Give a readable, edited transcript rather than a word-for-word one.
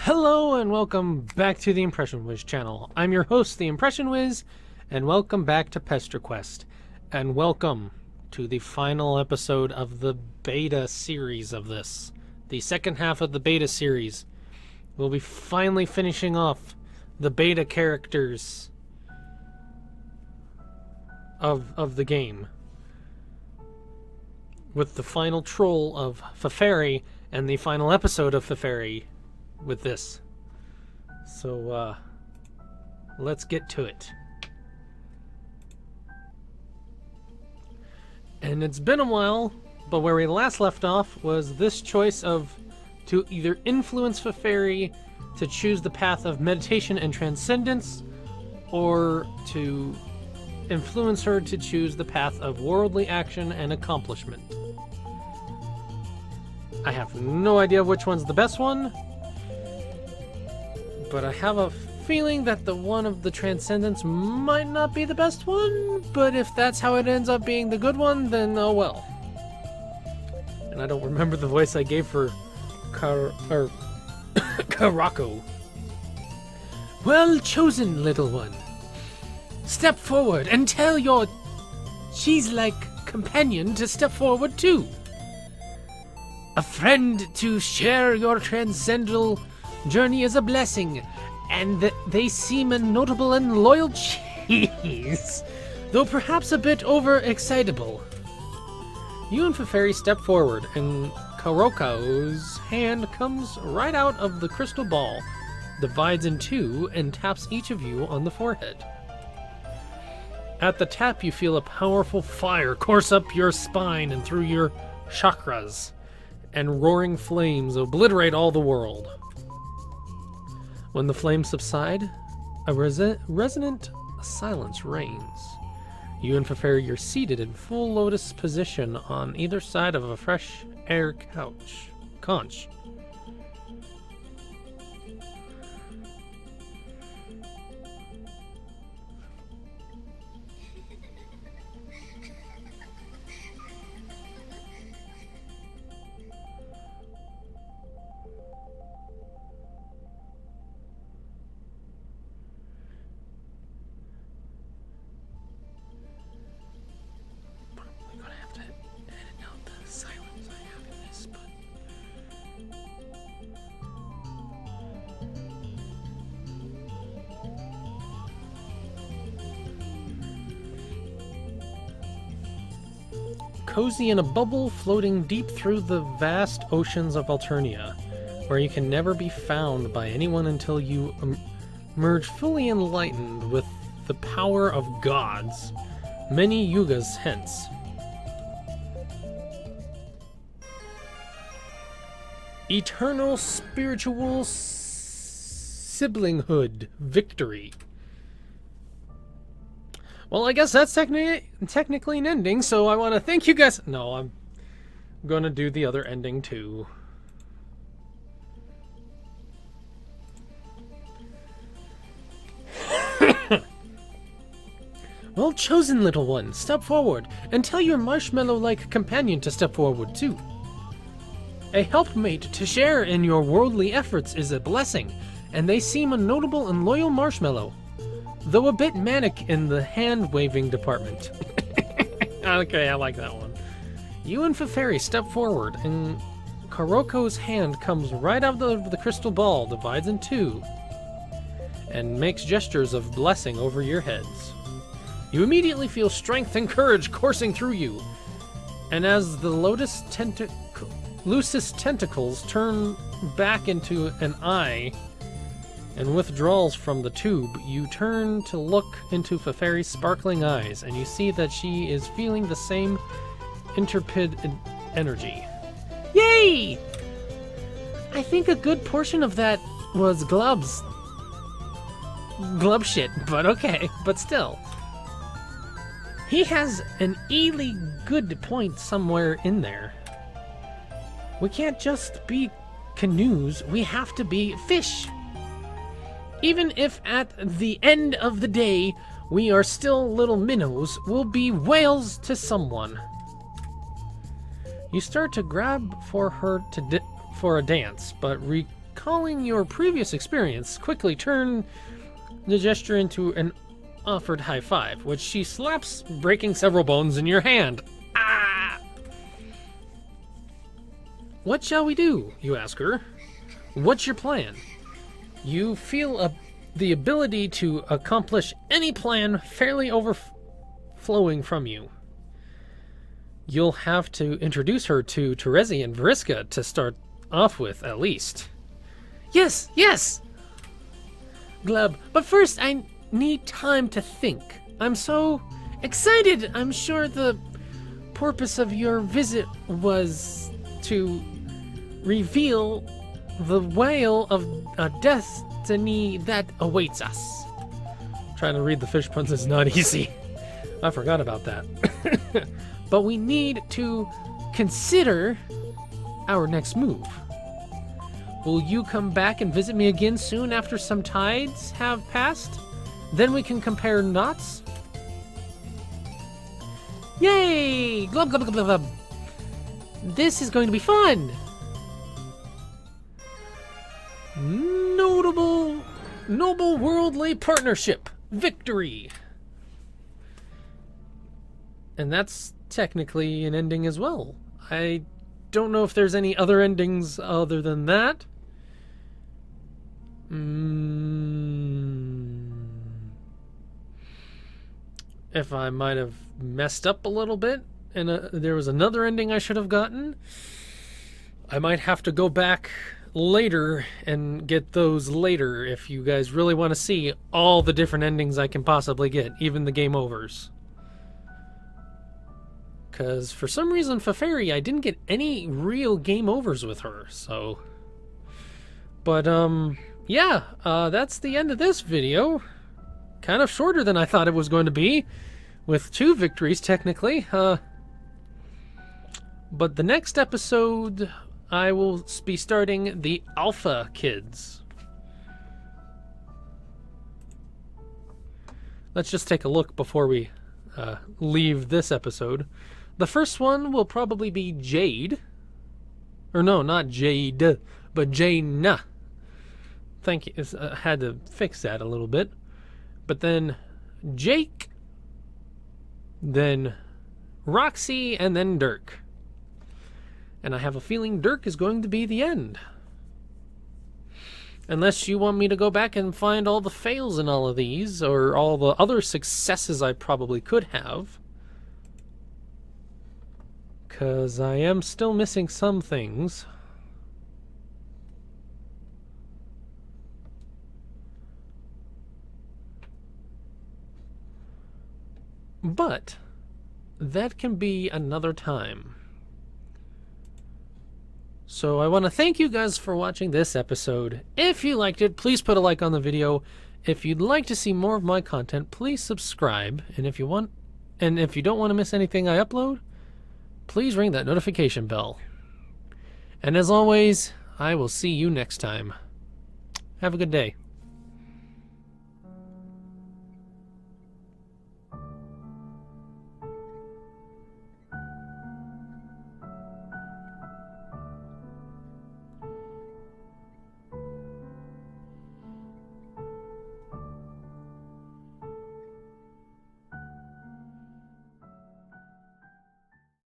Hello and welcome back to the Impression Wiz channel. I'm your host, the Impression Wiz, and welcome back to Ester Quest. And welcome to the final episode of the beta series of this. The second half of the beta series. We'll be finally finishing off the beta characters of the game. With the final troll of Feferi and the final episode of Feferi with this. So, let's get to it. And it's been a while, but where we last left off was this choice of to either influence Feferi to choose the path of meditation and transcendence, or to influence her to choose the path of worldly action and accomplishment. I have no idea which one's the best one, but I have a feeling that the one of the transcendence might not be the best one, but if that's how it ends up being the good one, then oh well. And I don't remember the voice I gave for Karako. Well chosen, little one. Step forward and tell your cheese-like companion to step forward too. A friend to share your transcendental journey is a blessing, and they seem a notable and loyal cheese, though perhaps a bit overexcitable. You and Feferi step forward, and Karoko's hand comes right out of the crystal ball, divides in two, and taps each of you on the forehead. At the tap, you feel a powerful fire course up your spine and through your chakras, and roaring flames obliterate all the world. When the flames subside, a resonant silence reigns. You and Feferi are seated in full lotus position on either side of a fresh air conch. Cozy in a bubble floating deep through the vast oceans of Alternia, where you can never be found by anyone until you emerge fully enlightened with the power of gods, many yugas hence. Eternal spiritual siblinghood victory. Well, I guess that's technically an ending, so I want to thank you guys. No, I'm going to do the other ending too. Well chosen, little one. Step forward and tell your marshmallow-like companion to step forward too. A helpmate to share in your worldly efforts is a blessing, and they seem a notable and loyal marshmallow, though a bit manic in the hand-waving department. Okay, I like that one. You and Feferi step forward, and Karoko's hand comes right out of the crystal ball, divides in two, and makes gestures of blessing over your heads. You immediately feel strength and courage coursing through you, and as the lotus's tentacles turn back into an eye and withdrawals from the tube, you turn to look into Feferi's sparkling eyes, and you see that she is feeling the same intrepid energy. Yay! I think a good portion of that was glub shit, but okay, but still. He has an really good point somewhere in there. We can't just be canoes, we have to be fish. Even if at the end of the day we are still little minnows, we'll be whales to someone. You start to grab for her for a dance, but recalling your previous experience, quickly turn the gesture into an offered high five, which she slaps, breaking several bones in your hand. Ah! What shall we do? You ask her. What's your plan? You feel the ability to accomplish any plan fairly overflowing from you. You'll have to introduce her to Terezi and Vriska to start off with, at least. Yes, yes! Glub, but first I need time to think. I'm so excited! I'm sure the purpose of your visit was to reveal the whale of destiny that awaits us. Trying to read the fish puns is not easy. I forgot about that. But we need to consider our next move. Will you come back and visit me again soon after some tides have passed? Then we can compare notes. Yay! Glub, glub, glub, glub, glub. This is going to be fun! Noble worldly partnership. Victory! And that's technically an ending as well. I don't know if there's any other endings other than that. If I might have messed up a little bit and there was another ending I should have gotten, I might have to go back later and get those later if you guys really want to see all the different endings I can possibly get, even the game overs. Because for some reason for Fairy, I didn't get any real game overs with her, so... But, yeah, that's the end of this video. Kind of shorter than I thought it was going to be, with 2 victories, technically. But the next episode, I will be starting the Alpha Kids. Let's just take a look before we leave this episode. The first one will probably be Jade. Or no, not Jade, but Jaina. Thank you. I had to fix that a little bit. But then Jake, then Roxy, and then Dirk. And I have a feeling Dirk is going to be the end. Unless you want me to go back and find all the fails in all of these, or all the other successes I probably could have. Because I am still missing some things. But that can be another time. So I want to thank you guys for watching this episode. If you liked it, please put a like on the video. If you'd like to see more of my content, please subscribe. And if you don't want to miss anything I upload, please ring that notification bell. And as always, I will see you next time. Have a good day.